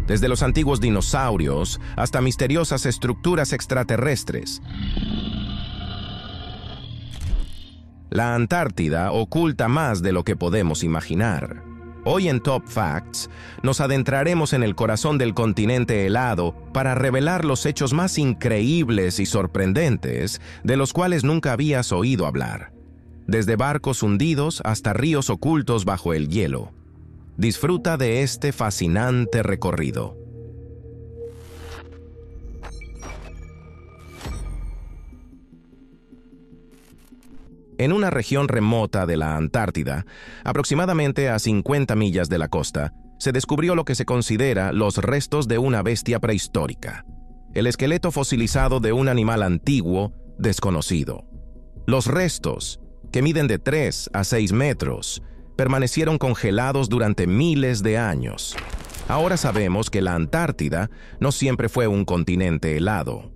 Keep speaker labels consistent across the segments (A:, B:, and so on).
A: desde los antiguos dinosaurios hasta misteriosas estructuras extraterrestres. La Antártida oculta más de lo que podemos imaginar. Hoy en Top Facts nos adentraremos en el corazón del continente helado para revelar los hechos más increíbles y sorprendentes de los cuales nunca habías oído hablar, desde barcos hundidos hasta ríos ocultos bajo el hielo. Disfruta de este fascinante recorrido. En una región remota de la Antártida, aproximadamente a 50 millas de la costa, se descubrió lo que se considera los restos de una bestia prehistórica, el esqueleto fosilizado de un animal antiguo desconocido. Los restos, que miden de 3 a 6 metros, permanecieron congelados durante miles de años. Ahora sabemos que la Antártida no siempre fue un continente helado.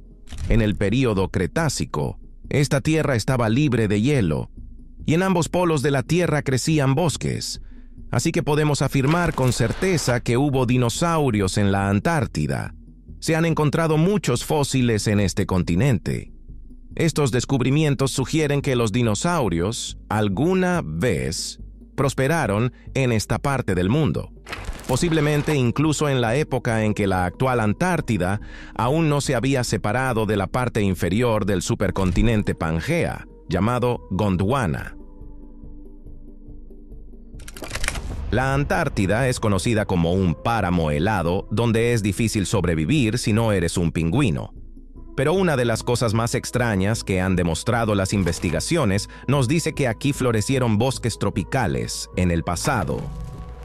A: En el período Cretácico, esta tierra estaba libre de hielo, y en ambos polos de la Tierra crecían bosques, así que podemos afirmar con certeza que hubo dinosaurios en la Antártida. Se han encontrado muchos fósiles en este continente. Estos descubrimientos sugieren que los dinosaurios, alguna vez, prosperaron en esta parte del mundo, posiblemente incluso en la época en que la actual Antártida aún no se había separado de la parte inferior del supercontinente Pangea, llamado Gondwana. La Antártida es conocida como un páramo helado donde es difícil sobrevivir si no eres un pingüino. Pero una de las cosas más extrañas que han demostrado las investigaciones nos dice que aquí florecieron bosques tropicales en el pasado.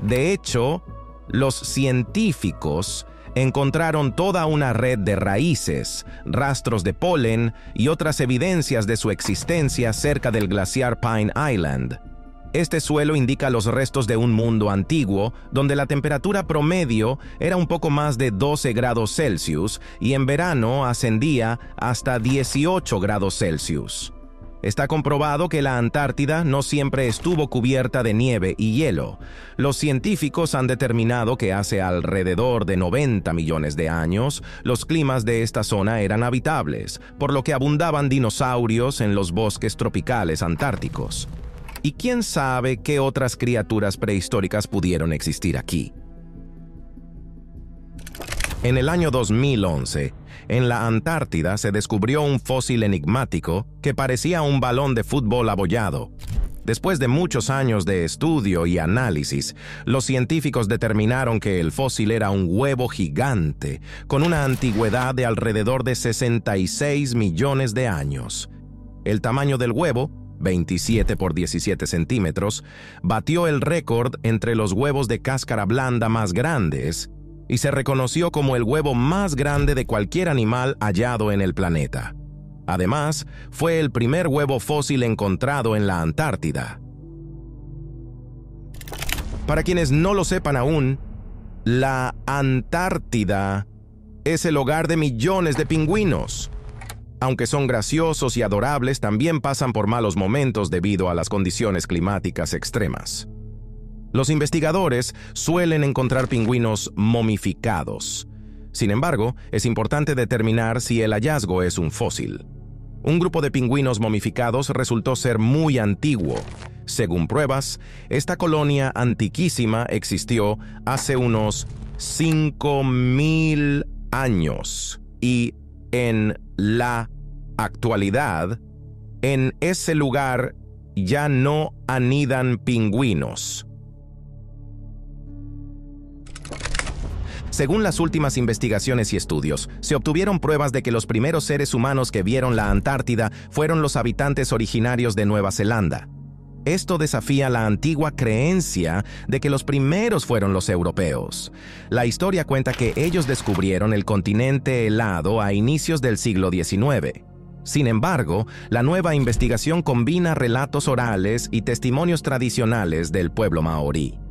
A: De hecho, los científicos encontraron toda una red de raíces, rastros de polen y otras evidencias de su existencia cerca del glaciar Pine Island. Este suelo indica los restos de un mundo antiguo, donde la temperatura promedio era un poco más de 12 grados Celsius y en verano ascendía hasta 18 grados Celsius. Está comprobado que la Antártida no siempre estuvo cubierta de nieve y hielo. Los científicos han determinado que hace alrededor de 90 millones de años, los climas de esta zona eran habitables, por lo que abundaban dinosaurios en los bosques tropicales antárticos. ¿Y quién sabe qué otras criaturas prehistóricas pudieron existir aquí? En el año 2011, en la Antártida se descubrió un fósil enigmático que parecía un balón de fútbol abollado. Después de muchos años de estudio y análisis, los científicos determinaron que el fósil era un huevo gigante, con una antigüedad de alrededor de 66 millones de años. El tamaño del huevo, 27 por 17 centímetros, batió el récord entre los huevos de cáscara blanda más grandes y se reconoció como el huevo más grande de cualquier animal hallado en el planeta. Además, fue el primer huevo fósil encontrado en la Antártida. Para quienes no lo sepan aún, la Antártida es el hogar de millones de pingüinos. Aunque son graciosos y adorables, también pasan por malos momentos debido a las condiciones climáticas extremas. Los investigadores suelen encontrar pingüinos momificados. Sin embargo, es importante determinar si el hallazgo es un fósil. Un grupo de pingüinos momificados resultó ser muy antiguo. Según pruebas, esta colonia antiquísima existió hace unos 5.000 años y en la actualidad, en ese lugar ya no anidan pingüinos. Según las últimas investigaciones y estudios, se obtuvieron pruebas de que los primeros seres humanos que vieron la Antártida fueron los habitantes originarios de Nueva Zelanda. Esto desafía la antigua creencia de que los primeros fueron los europeos. La historia cuenta que ellos descubrieron el continente helado a inicios del siglo XIX. Sin embargo, la nueva investigación combina relatos orales y testimonios tradicionales del pueblo maorí.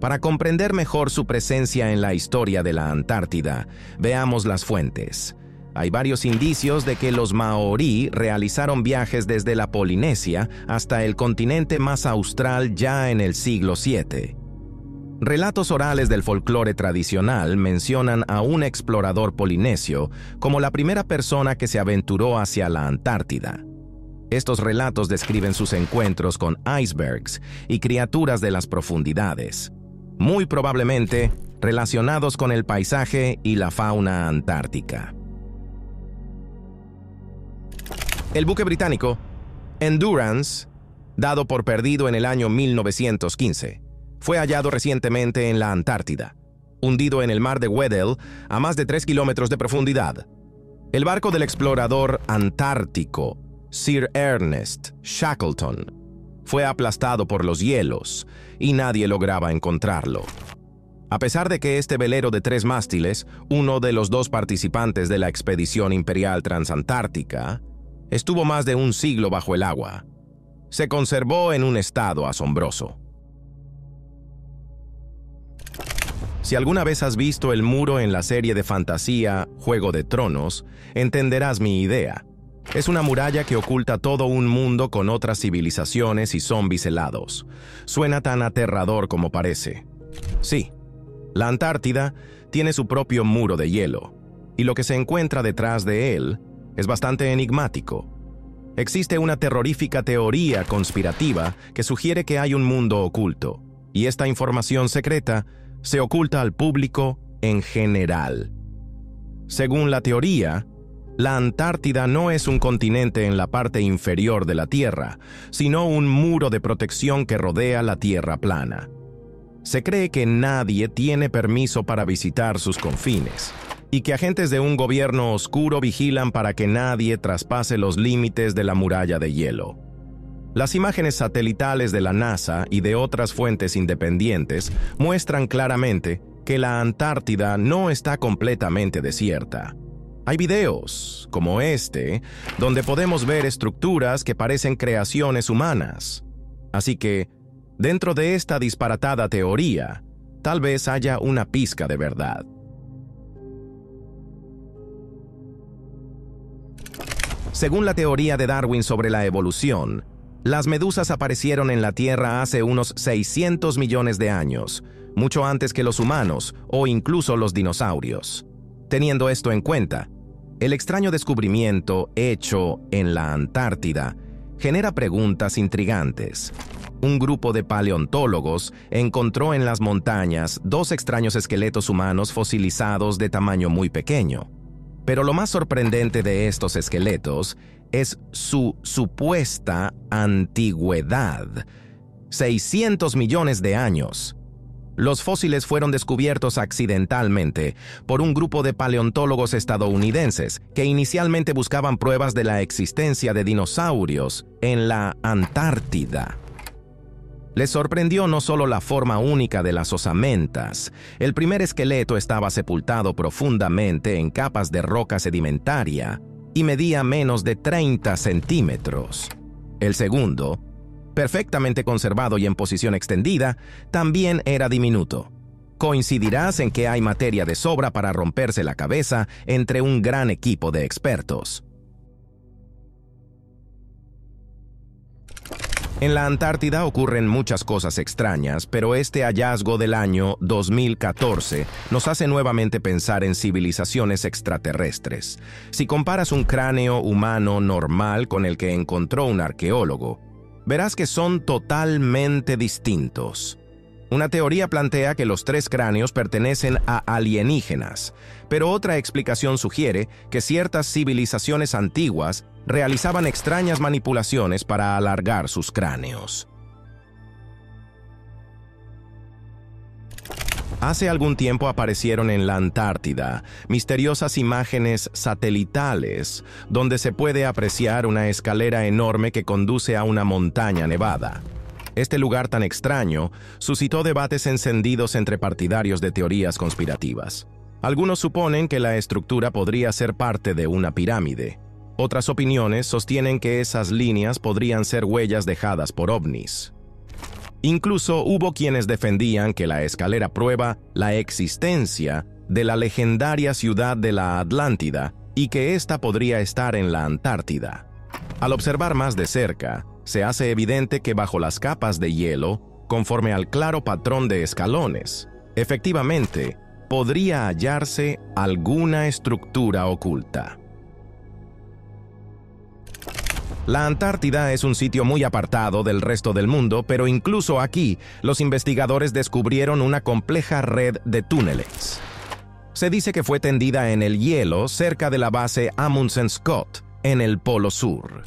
A: Para comprender mejor su presencia en la historia de la Antártida, veamos las fuentes. Hay varios indicios de que los maorí realizaron viajes desde la Polinesia hasta el continente más austral ya en el siglo VII. Relatos orales del folclore tradicional mencionan a un explorador polinesio como la primera persona que se aventuró hacia la Antártida. Estos relatos describen sus encuentros con icebergs y criaturas de las profundidades, muy probablemente relacionados con el paisaje y la fauna antártica. El buque británico Endurance, dado por perdido en el año 1915, fue hallado recientemente en la Antártida, hundido en el mar de Weddell a más de 3 kilómetros de profundidad. El barco del explorador antártico Sir Ernest Shackleton fue aplastado por los hielos y nadie lograba encontrarlo. A pesar de que este velero de 3 mástiles, uno de los 2 participantes de la expedición imperial transantártica, estuvo más de un siglo bajo el agua, se conservó en un estado asombroso. Si alguna vez has visto el muro en la serie de fantasía Juego de Tronos, entenderás mi idea. Es una muralla que oculta todo un mundo con otras civilizaciones y zombies helados. Suena tan aterrador como parece. Sí, la Antártida tiene su propio muro de hielo, y lo que se encuentra detrás de él es bastante enigmático. Existe una terrorífica teoría conspirativa que sugiere que hay un mundo oculto, y esta información secreta se oculta al público en general. Según la teoría, la Antártida no es un continente en la parte inferior de la Tierra, sino un muro de protección que rodea la Tierra plana. Se cree que nadie tiene permiso para visitar sus confines, y que agentes de un gobierno oscuro vigilan para que nadie traspase los límites de la muralla de hielo. Las imágenes satelitales de la NASA y de otras fuentes independientes muestran claramente que la Antártida no está completamente desierta. Hay videos, como este, donde podemos ver estructuras que parecen creaciones humanas. Así que, dentro de esta disparatada teoría, tal vez haya una pizca de verdad. Según la teoría de Darwin sobre la evolución, las medusas aparecieron en la Tierra hace unos 600 millones de años, mucho antes que los humanos o incluso los dinosaurios. Teniendo esto en cuenta, el extraño descubrimiento hecho en la Antártida genera preguntas intrigantes. Un grupo de paleontólogos encontró en las montañas 2 extraños esqueletos humanos fosilizados de tamaño muy pequeño. Pero lo más sorprendente de estos esqueletos es su supuesta antigüedad: 600 millones de años. Los fósiles fueron descubiertos accidentalmente por un grupo de paleontólogos estadounidenses que inicialmente buscaban pruebas de la existencia de dinosaurios en la Antártida. Les sorprendió no solo la forma única de las osamentas. El primer esqueleto estaba sepultado profundamente en capas de roca sedimentaria y medía menos de 30 centímetros. El segundo, perfectamente conservado y en posición extendida, también era diminuto. Coincidirás en que hay materia de sobra para romperse la cabeza entre un gran equipo de expertos. En la Antártida ocurren muchas cosas extrañas, pero este hallazgo del año 2014 nos hace nuevamente pensar en civilizaciones extraterrestres. Si comparas un cráneo humano normal con el que encontró un arqueólogo, verás que son totalmente distintos. Una teoría plantea que los 3 cráneos pertenecen a alienígenas, pero otra explicación sugiere que ciertas civilizaciones antiguas realizaban extrañas manipulaciones para alargar sus cráneos. Hace algún tiempo aparecieron en la Antártida misteriosas imágenes satelitales donde se puede apreciar una escalera enorme que conduce a una montaña nevada. Este lugar tan extraño suscitó debates encendidos entre partidarios de teorías conspirativas. Algunos suponen que la estructura podría ser parte de una pirámide. Otras opiniones sostienen que esas líneas podrían ser huellas dejadas por ovnis. Incluso hubo quienes defendían que la escalera prueba la existencia de la legendaria ciudad de la Atlántida y que ésta podría estar en la Antártida. Al observar más de cerca, se hace evidente que bajo las capas de hielo conforme al claro patrón de escalones, efectivamente, podría hallarse alguna estructura oculta. La Antártida es un sitio muy apartado del resto del mundo, pero incluso aquí, los investigadores descubrieron una compleja red de túneles. Se dice que fue tendida en el hielo cerca de la base Amundsen Scott, en el Polo Sur.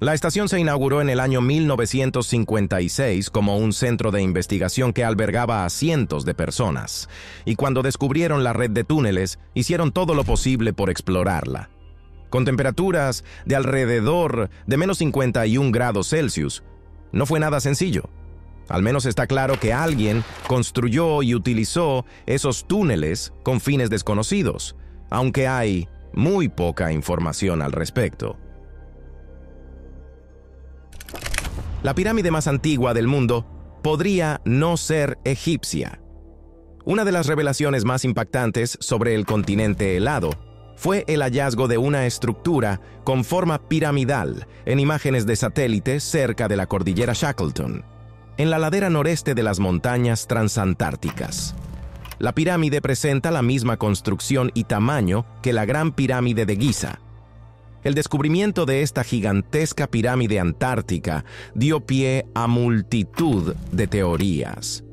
A: La estación se inauguró en el año 1956 como un centro de investigación que albergaba a cientos de personas, y cuando descubrieron la red de túneles, hicieron todo lo posible por explorarla. Con temperaturas de alrededor de menos 51 grados Celsius, no fue nada sencillo. Al menos está claro que alguien construyó y utilizó esos túneles con fines desconocidos, aunque hay muy poca información al respecto. La pirámide más antigua del mundo podría no ser egipcia. Una de las revelaciones más impactantes sobre el continente helado fue el hallazgo de una estructura con forma piramidal en imágenes de satélite cerca de la cordillera Shackleton, en la ladera noreste de las montañas transantárticas. La pirámide presenta la misma construcción y tamaño que la Gran Pirámide de Giza. El descubrimiento de esta gigantesca pirámide antártica dio pie a multitud de teorías.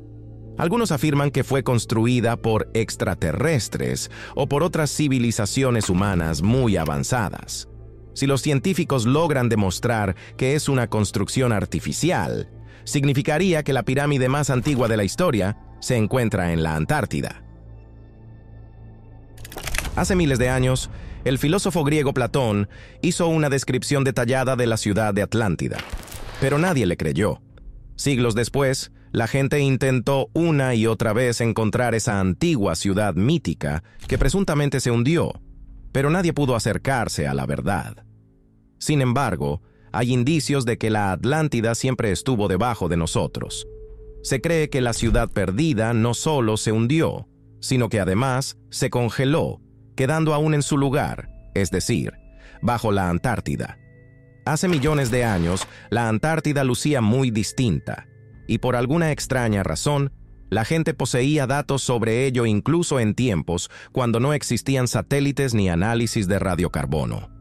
A: Algunos afirman que fue construida por extraterrestres o por otras civilizaciones humanas muy avanzadas. Si los científicos logran demostrar que es una construcción artificial, significaría que la pirámide más antigua de la historia se encuentra en la Antártida. Hace miles de años, el filósofo griego Platón hizo una descripción detallada de la ciudad de Atlántida, pero nadie le creyó. Siglos después, la gente intentó una y otra vez encontrar esa antigua ciudad mítica que presuntamente se hundió, pero nadie pudo acercarse a la verdad. Sin embargo, hay indicios de que la Atlántida siempre estuvo debajo de nosotros. Se cree que la ciudad perdida no solo se hundió, sino que además se congeló, quedando aún en su lugar, es decir, bajo la Antártida. Hace millones de años, la Antártida lucía muy distinta, y por alguna extraña razón, la gente poseía datos sobre ello incluso en tiempos cuando no existían satélites ni análisis de radiocarbono.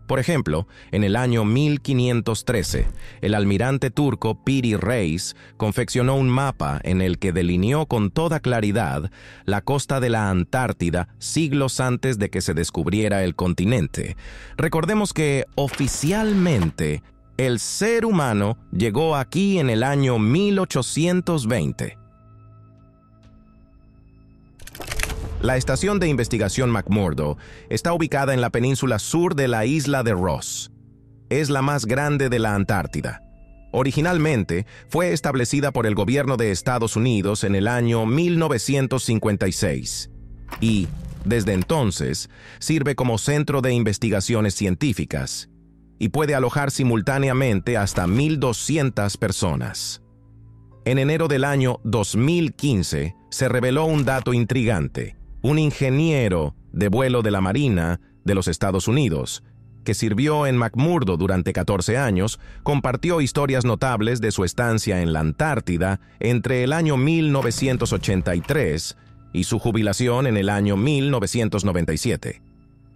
A: Por ejemplo, en el año 1513, el almirante turco Piri Reis confeccionó un mapa en el que delineó con toda claridad la costa de la Antártida siglos antes de que se descubriera el continente. Recordemos que, oficialmente, el ser humano llegó aquí en el año 1820. La estación de investigación McMurdo está ubicada en la península sur de la isla de Ross. Es la más grande de la Antártida. Originalmente fue establecida por el gobierno de Estados Unidos en el año 1956 y, desde entonces, sirve como centro de investigaciones científicas y puede alojar simultáneamente hasta 1,200 personas. En enero del año 2015 se reveló un dato intrigante. Un ingeniero de vuelo de la Marina de los Estados Unidos, que sirvió en McMurdo durante 14 años, compartió historias notables de su estancia en la Antártida entre el año 1983 y su jubilación en el año 1997.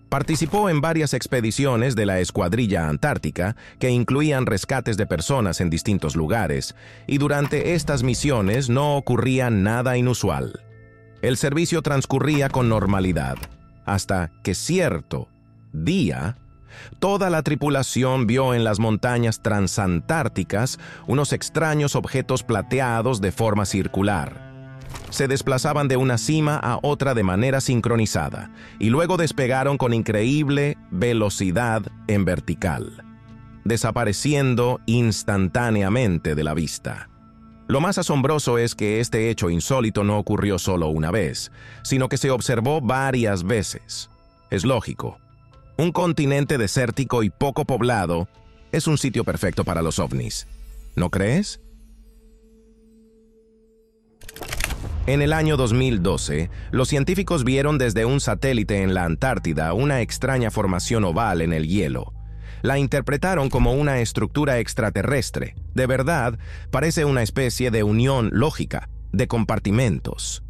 A: Participó en varias expediciones de la Escuadrilla Antártica que incluían rescates de personas en distintos lugares, y durante estas misiones no ocurría nada inusual. El servicio transcurría con normalidad, hasta que cierto día, toda la tripulación vio en las montañas transantárticas unos extraños objetos plateados de forma circular. Se desplazaban de una cima a otra de manera sincronizada, y luego despegaron con increíble velocidad en vertical, desapareciendo instantáneamente de la vista. Lo más asombroso es que este hecho insólito no ocurrió solo una vez, sino que se observó varias veces. Es lógico. Un continente desértico y poco poblado es un sitio perfecto para los ovnis, ¿no crees? En el año 2012, los científicos vieron desde un satélite en la Antártida una extraña formación oval en el hielo. La interpretaron como una estructura extraterrestre. De verdad, parece una especie de unión lógica, de compartimentos.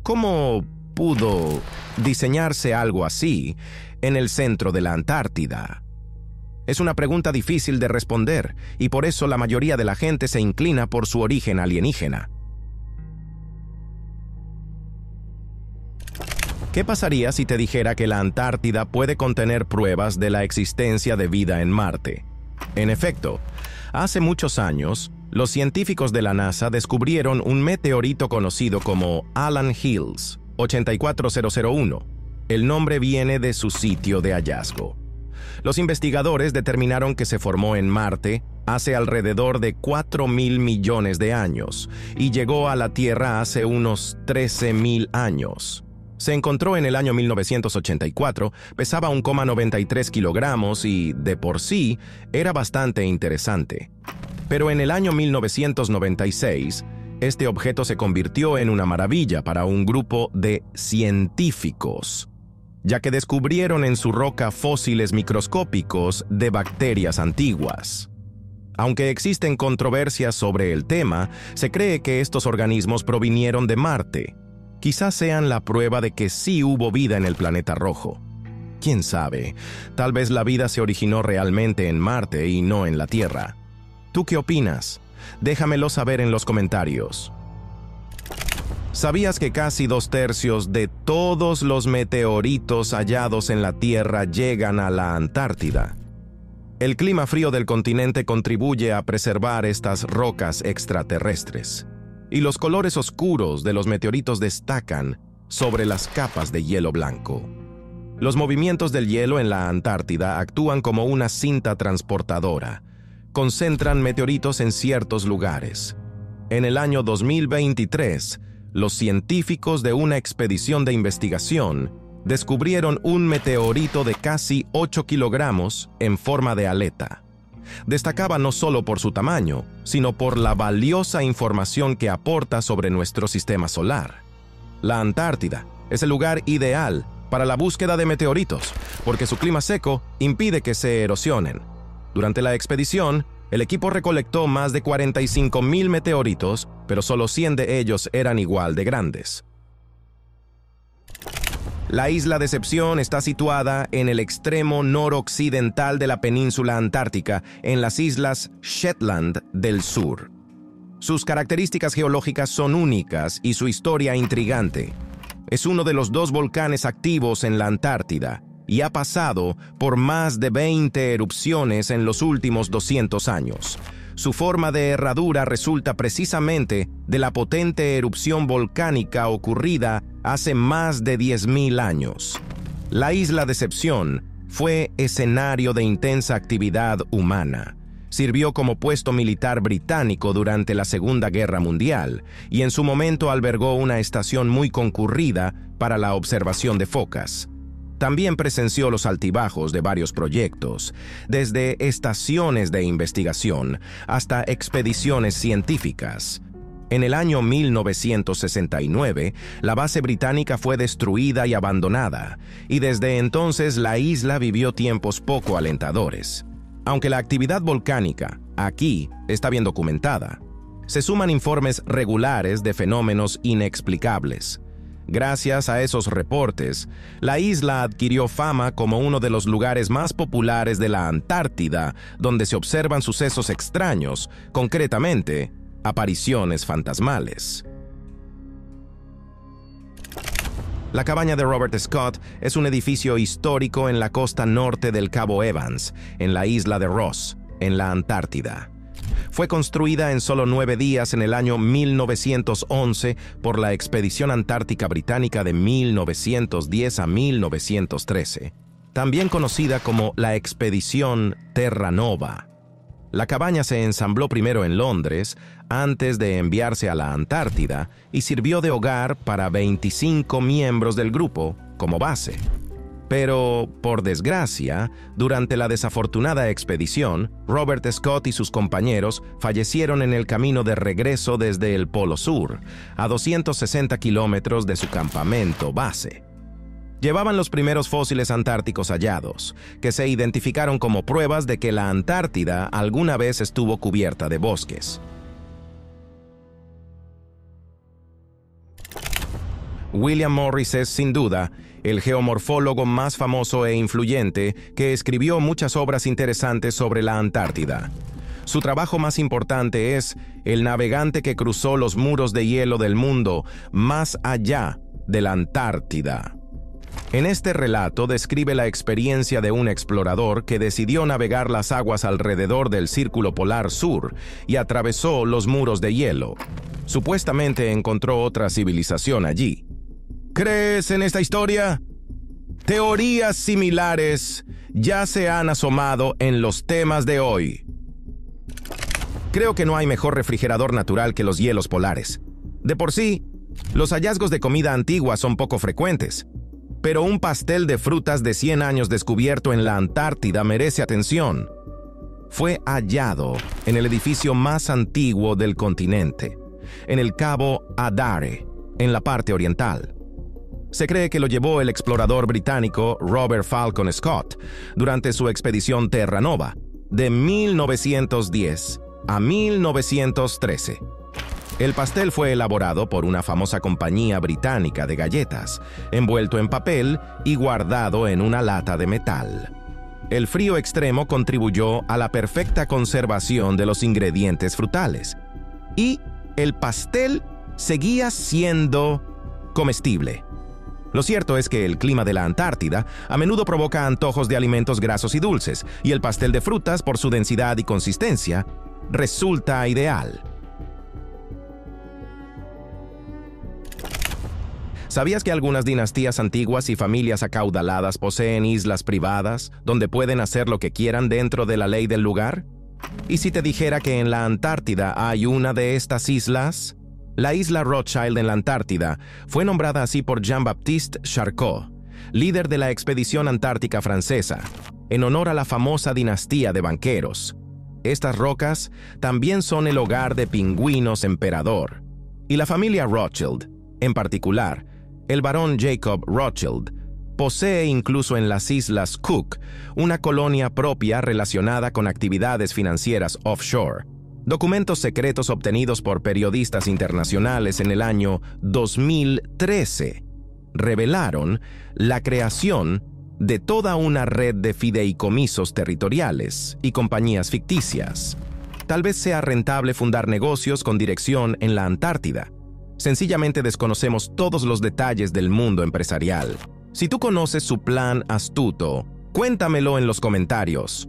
A: ¿Cómo pudo diseñarse algo así en el centro de la Antártida? Es una pregunta difícil de responder, y por eso la mayoría de la gente se inclina por su origen alienígena. ¿Qué pasaría si te dijera que la Antártida puede contener pruebas de la existencia de vida en Marte? En efecto, hace muchos años, los científicos de la NASA descubrieron un meteorito conocido como Allan Hills 84001. El nombre viene de su sitio de hallazgo. Los investigadores determinaron que se formó en Marte hace alrededor de 4.000 millones de años y llegó a la Tierra hace unos 13.000 años. Se encontró en el año 1984, pesaba 1,93 kilogramos y, de por sí, era bastante interesante. Pero en el año 1996, este objeto se convirtió en una maravilla para un grupo de científicos, ya que descubrieron en su roca fósiles microscópicos de bacterias antiguas. Aunque existen controversias sobre el tema, se cree que estos organismos provinieron de Marte. Quizás sean la prueba de que sí hubo vida en el planeta rojo. ¿Quién sabe? Tal vez la vida se originó realmente en Marte y no en la Tierra. ¿Tú qué opinas? Déjamelo saber en los comentarios. ¿Sabías que casi 2/3 de todos los meteoritos hallados en la Tierra llegan a la Antártida? El clima frío del continente contribuye a preservar estas rocas extraterrestres, y los colores oscuros de los meteoritos destacan sobre las capas de hielo blanco. Los movimientos del hielo en la Antártida actúan como una cinta transportadora. Concentran meteoritos en ciertos lugares. En el año 2023, los científicos de una expedición de investigación descubrieron un meteorito de casi 8 kilogramos en forma de aleta. Destacaba no solo por su tamaño, sino por la valiosa información que aporta sobre nuestro sistema solar. La Antártida es el lugar ideal para la búsqueda de meteoritos, porque su clima seco impide que se erosionen. Durante la expedición, el equipo recolectó más de 45.000 meteoritos, pero solo 100 de ellos eran igual de grandes. La isla Decepción está situada en el extremo noroccidental de la península antártica, en las islas Shetland del Sur. Sus características geológicas son únicas y su historia intrigante. Es uno de los 2 volcanes activos en la Antártida y ha pasado por más de 20 erupciones en los últimos 200 años. Su forma de herradura resulta precisamente de la potente erupción volcánica ocurrida hace más de 10.000 años. La isla Decepción fue escenario de intensa actividad humana. Sirvió como puesto militar británico durante la Segunda Guerra Mundial y en su momento albergó una estación muy concurrida para la observación de focas. También presenció los altibajos de varios proyectos, desde estaciones de investigación hasta expediciones científicas. En el año 1969, la base británica fue destruida y abandonada, y desde entonces la isla vivió tiempos poco alentadores. Aunque la actividad volcánica aquí está bien documentada, se suman informes regulares de fenómenos inexplicables. Gracias a esos reportes, la isla adquirió fama como uno de los lugares más populares de la Antártida, donde se observan sucesos extraños, concretamente, apariciones fantasmales. La cabaña de Robert Scott es un edificio histórico en la costa norte del Cabo Evans, en la isla de Ross, en la Antártida. Fue construida en solo 9 días en el año 1911 por la Expedición Antártica Británica de 1910 a 1913, también conocida como la Expedición Terra Nova. La cabaña se ensambló primero en Londres, antes de enviarse a la Antártida, y sirvió de hogar para 25 miembros del grupo como base. Pero, por desgracia, durante la desafortunada expedición, Robert Scott y sus compañeros fallecieron en el camino de regreso desde el Polo Sur, a 260 kilómetros de su campamento base. llevaban los primeros fósiles antárticos hallados, que se identificaron como pruebas de que la Antártida alguna vez estuvo cubierta de bosques. William Morris es, sin duda, el geomorfólogo más famoso e influyente que escribió muchas obras interesantes sobre la Antártida. Su trabajo más importante es El navegante que cruzó los muros de hielo del mundo más allá de la Antártida. En este relato describe la experiencia de un explorador que decidió navegar las aguas alrededor del Círculo Polar Sur y atravesó los muros de hielo. Supuestamente encontró otra civilización allí. ¿Crees en esta historia? Teorías similares ya se han asomado en los temas de hoy. Creo que no hay mejor refrigerador natural que los hielos polares. De por sí, los hallazgos de comida antigua son poco frecuentes, pero un pastel de frutas de 100 años descubierto en la Antártida merece atención. Fue hallado en el edificio más antiguo del continente, en el Cabo Adare, en la parte oriental. Se cree que lo llevó el explorador británico Robert Falcon Scott durante su expedición Terra Nova, de 1910 a 1913. El pastel fue elaborado por una famosa compañía británica de galletas, envuelto en papel y guardado en una lata de metal. El frío extremo contribuyó a la perfecta conservación de los ingredientes frutales, y el pastel seguía siendo comestible. Lo cierto es que el clima de la Antártida a menudo provoca antojos de alimentos grasos y dulces, y el pastel de frutas, por su densidad y consistencia, resulta ideal. ¿Sabías que algunas dinastías antiguas y familias acaudaladas poseen islas privadas donde pueden hacer lo que quieran dentro de la ley del lugar? ¿Y si te dijera que en la Antártida hay una de estas islas? La isla Rothschild en la Antártida fue nombrada así por Jean-Baptiste Charcot, líder de la expedición antártica francesa, en honor a la famosa dinastía de banqueros. Estas rocas también son el hogar de pingüinos emperador, y la familia Rothschild, en particular, el barón Jacob Rothschild, posee incluso en las Islas Cook una colonia propia relacionada con actividades financieras offshore. Documentos secretos obtenidos por periodistas internacionales en el año 2013 revelaron la creación de toda una red de fideicomisos territoriales y compañías ficticias. Tal vez sea rentable fundar negocios con dirección en la Antártida. Sencillamente desconocemos todos los detalles del mundo empresarial. Si tú conoces su plan astuto, cuéntamelo en los comentarios.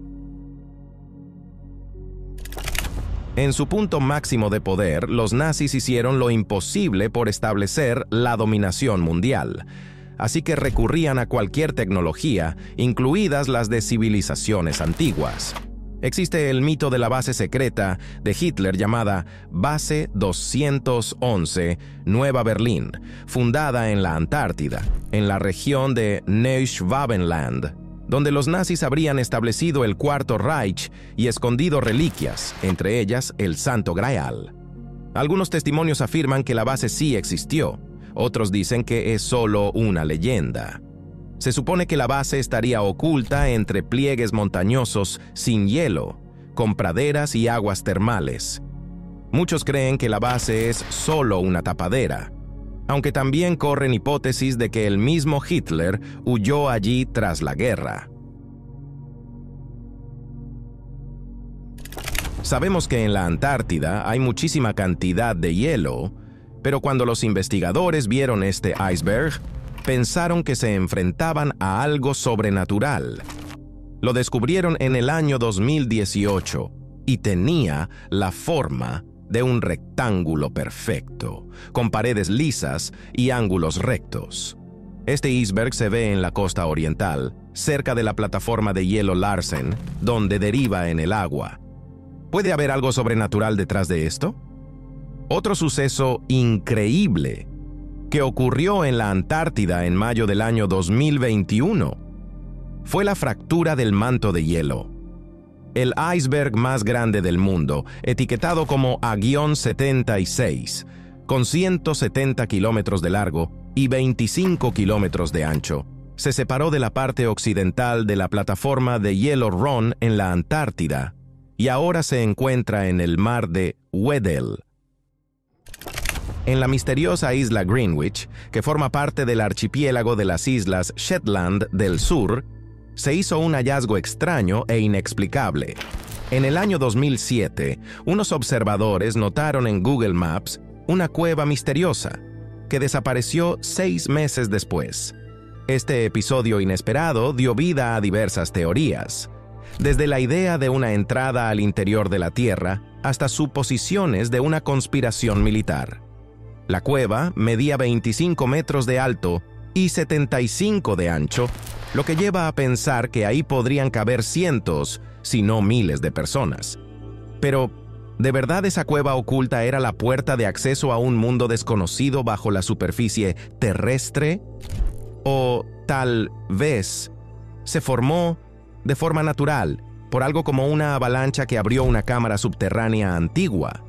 A: En su punto máximo de poder, los nazis hicieron lo imposible por establecer la dominación mundial, así que recurrían a cualquier tecnología, incluidas las de civilizaciones antiguas. Existe el mito de la base secreta de Hitler llamada Base 211 Nueva Berlín, fundada en la Antártida, en la región de Neuschwabenland, donde los nazis habrían establecido el Cuarto Reich y escondido reliquias, entre ellas el Santo Graal. Algunos testimonios afirman que la base sí existió, otros dicen que es solo una leyenda. Se supone que la base estaría oculta entre pliegues montañosos sin hielo, con praderas y aguas termales. Muchos creen que la base es solo una tapadera, aunque también corren hipótesis de que el mismo Hitler huyó allí tras la guerra. Sabemos que en la Antártida hay muchísima cantidad de hielo, pero cuando los investigadores vieron este iceberg, pensaron que se enfrentaban a algo sobrenatural. Lo descubrieron en el año 2018 y tenía la forma de un rectángulo perfecto, con paredes lisas y ángulos rectos. Este iceberg se ve en la costa oriental, cerca de la plataforma de hielo Larsen, donde deriva en el agua. ¿Puede haber algo sobrenatural detrás de esto? Otro suceso increíble que ocurrió en la Antártida en mayo del año 2021 fue la fractura del manto de hielo. El iceberg más grande del mundo, etiquetado como A-76, con 170 kilómetros de largo y 25 kilómetros de ancho, se separó de la parte occidental de la plataforma de hielo Ron en la Antártida y ahora se encuentra en el mar de Weddell. En la misteriosa isla Greenwich, que forma parte del archipiélago de las islas Shetland del Sur, se hizo un hallazgo extraño e inexplicable. En el año 2007, unos observadores notaron en Google Maps una cueva misteriosa que desapareció 6 meses después. Este episodio inesperado dio vida a diversas teorías, desde la idea de una entrada al interior de la Tierra hasta suposiciones de una conspiración militar. La cueva medía 25 metros de alto y 75 de ancho, lo que lleva a pensar que ahí podrían caber cientos, si no miles de personas. Pero, ¿de verdad esa cueva oculta era la puerta de acceso a un mundo desconocido bajo la superficie terrestre? ¿O tal vez se formó de forma natural por algo como una avalancha que abrió una cámara subterránea antigua?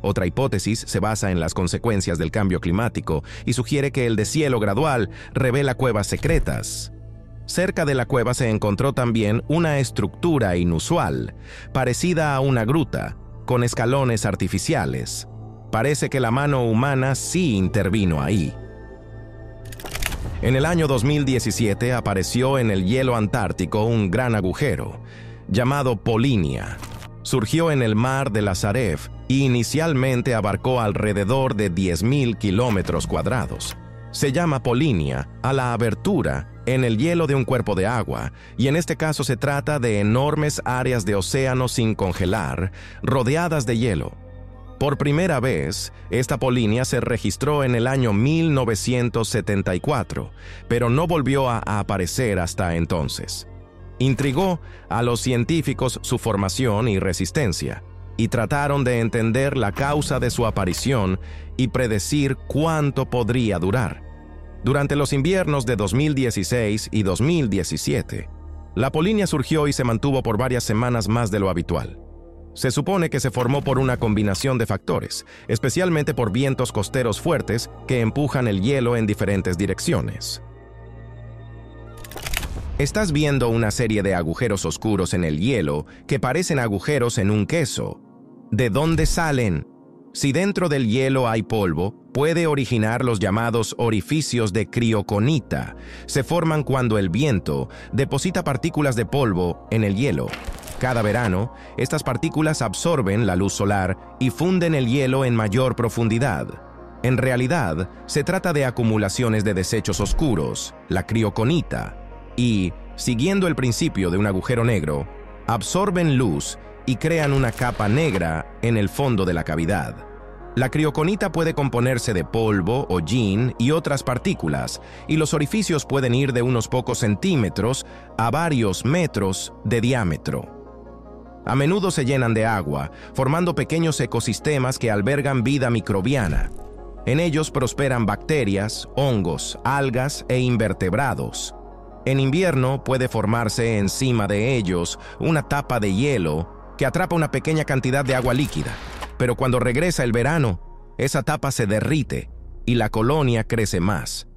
A: Otra hipótesis se basa en las consecuencias del cambio climático y sugiere que el deshielo gradual revela cuevas secretas. Cerca de la cueva se encontró también una estructura inusual, parecida a una gruta, con escalones artificiales. Parece que la mano humana sí intervino ahí. En el año 2017 apareció en el hielo antártico un gran agujero, llamado Polinia. Surgió en el mar de Lazarev y inicialmente abarcó alrededor de 10.000 kilómetros cuadrados. Se llama Polinia a la abertura en el hielo de un cuerpo de agua, y en este caso se trata de enormes áreas de océano sin congelar, rodeadas de hielo. Por primera vez, esta Polinia se registró en el año 1974, pero no volvió a aparecer hasta entonces. Intrigó a los científicos su formación y resistencia, y trataron de entender la causa de su aparición y predecir cuánto podría durar. Durante los inviernos de 2016 y 2017, la Polinia surgió y se mantuvo por varias semanas más de lo habitual. Se supone que se formó por una combinación de factores, especialmente por vientos costeros fuertes que empujan el hielo en diferentes direcciones. Estás viendo una serie de agujeros oscuros en el hielo que parecen agujeros en un queso. ¿De dónde salen? Si dentro del hielo hay polvo, puede originar los llamados orificios de crioconita. Se forman cuando el viento deposita partículas de polvo en el hielo. Cada verano, estas partículas absorben la luz solar y funden el hielo en mayor profundidad. En realidad, se trata de acumulaciones de desechos oscuros, la crioconita, y, siguiendo el principio de un agujero negro, absorben luz y crean una capa negra en el fondo de la cavidad. La crioconita puede componerse de polvo, hollín y otras partículas, y los orificios pueden ir de unos pocos centímetros a varios metros de diámetro. A menudo se llenan de agua, formando pequeños ecosistemas que albergan vida microbiana. En ellos prosperan bacterias, hongos, algas e invertebrados. En invierno puede formarse encima de ellos una tapa de hielo que atrapa una pequeña cantidad de agua líquida, pero cuando regresa el verano, esa tapa se derrite y la colonia crece más.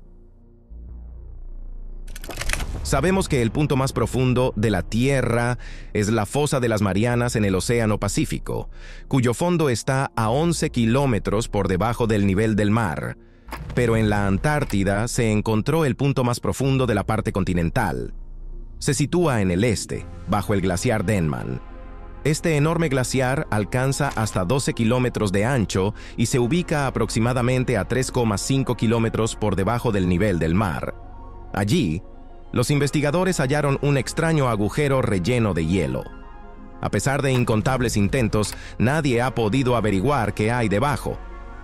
A: Sabemos que el punto más profundo de la Tierra es la fosa de las Marianas en el Océano Pacífico, cuyo fondo está a 11 kilómetros por debajo del nivel del mar. Pero en la Antártida se encontró el punto más profundo de la parte continental. Se sitúa en el este, bajo el glaciar Denman. Este enorme glaciar alcanza hasta 12 kilómetros de ancho y se ubica aproximadamente a 3,5 kilómetros por debajo del nivel del mar. Allí, los investigadores hallaron un extraño agujero relleno de hielo. A pesar de incontables intentos, nadie ha podido averiguar qué hay debajo.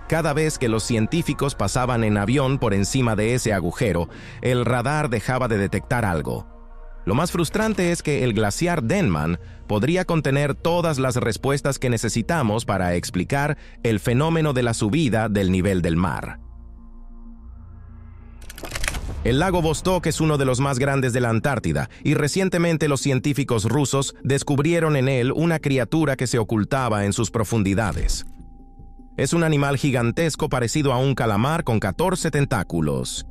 A: Cada vez que los científicos pasaban en avión por encima de ese agujero, el radar dejaba de detectar algo. Lo más frustrante es que el glaciar Denman podría contener todas las respuestas que necesitamos para explicar el fenómeno de la subida del nivel del mar. El lago Vostok es uno de los más grandes de la Antártida, y recientemente los científicos rusos descubrieron en él una criatura que se ocultaba en sus profundidades. Es un animal gigantesco parecido a un calamar con 14 tentáculos,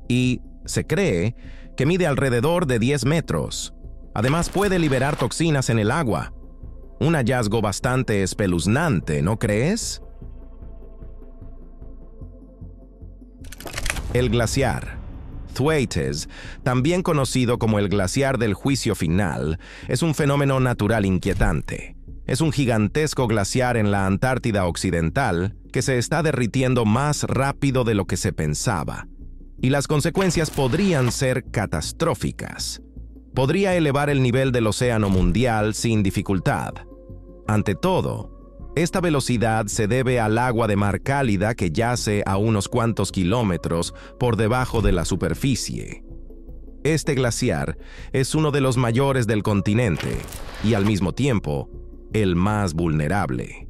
A: y se cree que mide alrededor de 10 metros. Además, puede liberar toxinas en el agua. Un hallazgo bastante espeluznante, ¿no crees? El glaciar Thwaites, también conocido como el glaciar del juicio final, es un fenómeno natural inquietante. Es un gigantesco glaciar en la Antártida Occidental que se está derritiendo más rápido de lo que se pensaba. Y las consecuencias podrían ser catastróficas. Podría elevar el nivel del océano mundial sin dificultad. Ante todo, esta velocidad se debe al agua de mar cálida que yace a unos cuantos kilómetros por debajo de la superficie. Este glaciar es uno de los mayores del continente y al mismo tiempo el más vulnerable.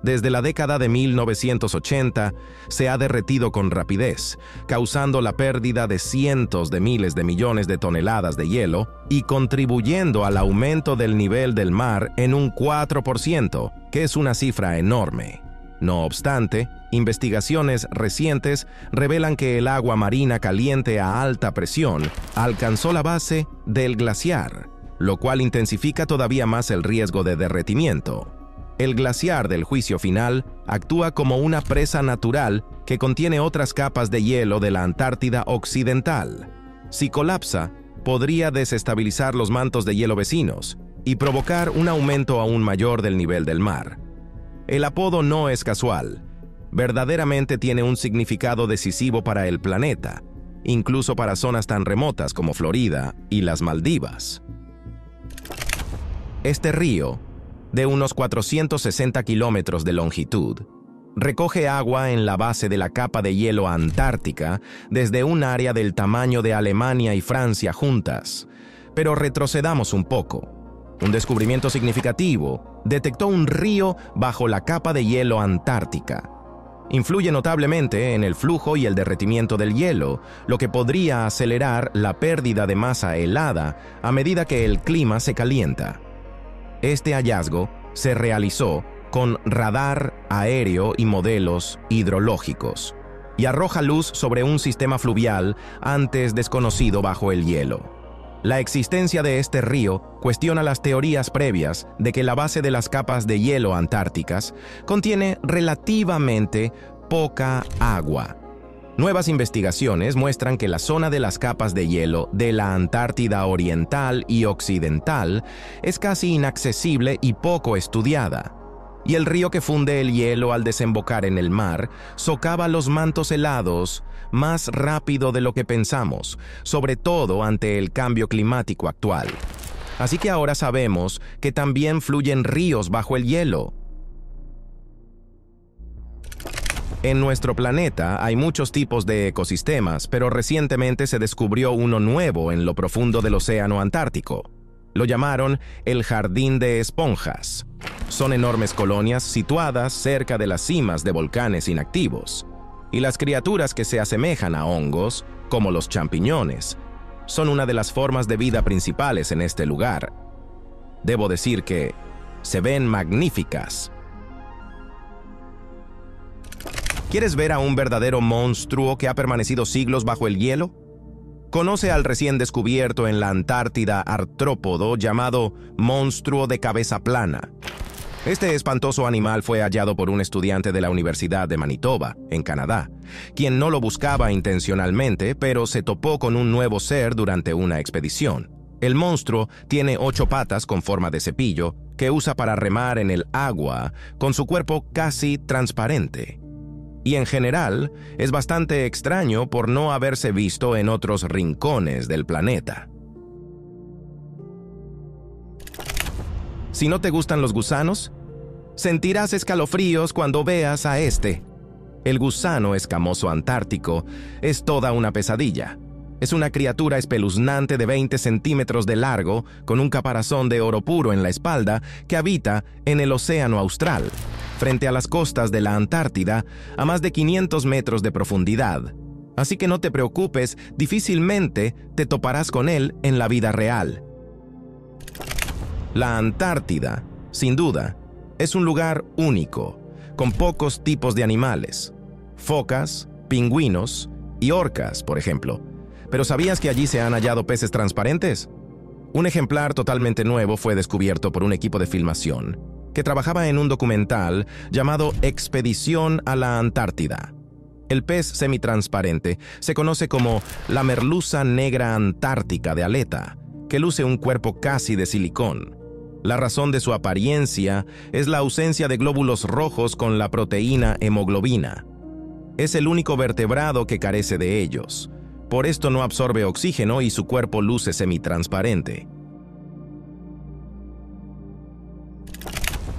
A: Desde la década de 1980 se ha derretido con rapidez, causando la pérdida de cientos de miles de millones de toneladas de hielo y contribuyendo al aumento del nivel del mar en un 4%, que es una cifra enorme. No obstante, investigaciones recientes revelan que el agua marina caliente a alta presión alcanzó la base del glaciar, lo cual intensifica todavía más el riesgo de derretimiento. El glaciar del juicio final actúa como una presa natural que contiene otras capas de hielo de la Antártida Occidental. Si colapsa, podría desestabilizar los mantos de hielo vecinos y provocar un aumento aún mayor del nivel del mar. El apodo no es casual. Verdaderamente tiene un significado decisivo para el planeta, incluso para zonas tan remotas como Florida y las Maldivas. Este río, de unos 460 kilómetros de longitud, recoge agua en la base de la capa de hielo antártica desde un área del tamaño de Alemania y Francia juntas. Pero retrocedamos un poco. Un descubrimiento significativo detectó un río bajo la capa de hielo antártica. Influye notablemente en el flujo y el derretimiento del hielo, lo que podría acelerar la pérdida de masa helada a medida que el clima se calienta. Este hallazgo se realizó con radar aéreo y modelos hidrológicos, y arroja luz sobre un sistema fluvial antes desconocido bajo el hielo. La existencia de este río cuestiona las teorías previas de que la base de las capas de hielo antárticas contiene relativamente poca agua. Nuevas investigaciones muestran que la zona de las capas de hielo de la Antártida Oriental y Occidental es casi inaccesible y poco estudiada, y el río que funde el hielo al desembocar en el mar socava los mantos helados más rápido de lo que pensamos, sobre todo ante el cambio climático actual. Así que ahora sabemos que también fluyen ríos bajo el hielo. En nuestro planeta hay muchos tipos de ecosistemas, pero recientemente se descubrió uno nuevo en lo profundo del océano Antártico. Lo llamaron el jardín de esponjas. Son enormes colonias situadas cerca de las cimas de volcanes inactivos. Y las criaturas que se asemejan a hongos, como los champiñones, son una de las formas de vida principales en este lugar. Debo decir que se ven magníficas. ¿Quieres ver a un verdadero monstruo que ha permanecido siglos bajo el hielo? Conoce al recién descubierto en la Antártida artrópodo llamado monstruo de cabeza plana. Este espantoso animal fue hallado por un estudiante de la Universidad de Manitoba, en Canadá, quien no lo buscaba intencionalmente, pero se topó con un nuevo ser durante una expedición. El monstruo tiene 8 patas con forma de cepillo que usa para remar en el agua con su cuerpo casi transparente. Y en general, es bastante extraño por no haberse visto en otros rincones del planeta. Si no te gustan los gusanos, sentirás escalofríos cuando veas a este. El gusano escamoso antártico es toda una pesadilla. Es una criatura espeluznante de 20 centímetros de largo, con un caparazón de oro puro en la espalda, que habita en el océano austral, frente a las costas de la Antártida, a más de 500 metros de profundidad. Así que no te preocupes, difícilmente te toparás con él en la vida real. La Antártida, sin duda, es un lugar único, con pocos tipos de animales. Focas, pingüinos y orcas, por ejemplo. Pero ¿sabías que allí se han hallado peces transparentes? Un ejemplar totalmente nuevo fue descubierto por un equipo de filmación que trabajaba en un documental llamado Expedición a la Antártida. El pez semitransparente se conoce como la merluza negra antártica de aleta, que luce un cuerpo casi de silicón. La razón de su apariencia es la ausencia de glóbulos rojos con la proteína hemoglobina. Es el único vertebrado que carece de ellos. Por esto no absorbe oxígeno y su cuerpo luce semitransparente.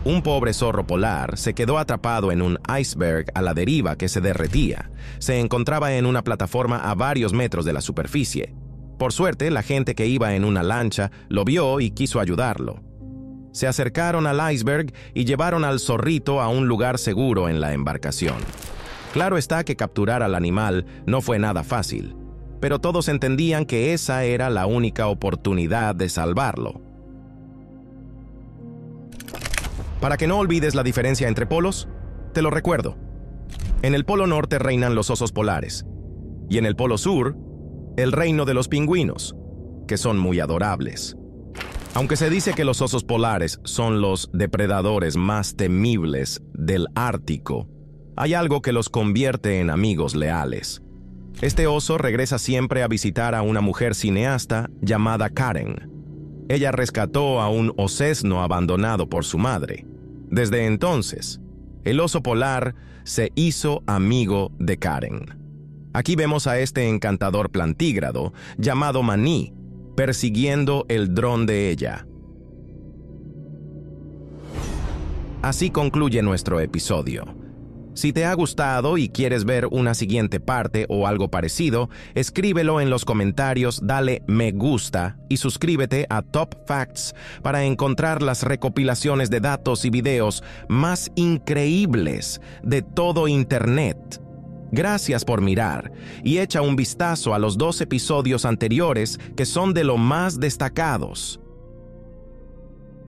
A: Un pobre zorro polar se quedó atrapado en un iceberg a la deriva que se derretía. Se encontraba en una plataforma a varios metros de la superficie. Por suerte, la gente que iba en una lancha lo vio y quiso ayudarlo. Se acercaron al iceberg y llevaron al zorrito a un lugar seguro en la embarcación. Claro está que capturar al animal no fue nada fácil, pero todos entendían que esa era la única oportunidad de salvarlo. Para que no olvides la diferencia entre polos, te lo recuerdo. En el polo norte reinan los osos polares, y en el polo sur, el reino de los pingüinos, que son muy adorables. Aunque se dice que los osos polares son los depredadores más temibles del Ártico, hay algo que los convierte en amigos leales. Este oso regresa siempre a visitar a una mujer cineasta llamada Karen. Ella rescató a un osesno abandonado por su madre. Desde entonces, el oso polar se hizo amigo de Karen. Aquí vemos a este encantador plantígrado llamado Maní, persiguiendo el dron de ella. Así concluye nuestro episodio. Si te ha gustado y quieres ver una siguiente parte o algo parecido, escríbelo en los comentarios, dale me gusta y suscríbete a Top Facts para encontrar las recopilaciones de datos y videos más increíbles de todo Internet. Gracias por mirar y echa un vistazo a los 2 episodios anteriores que son de lo más destacados.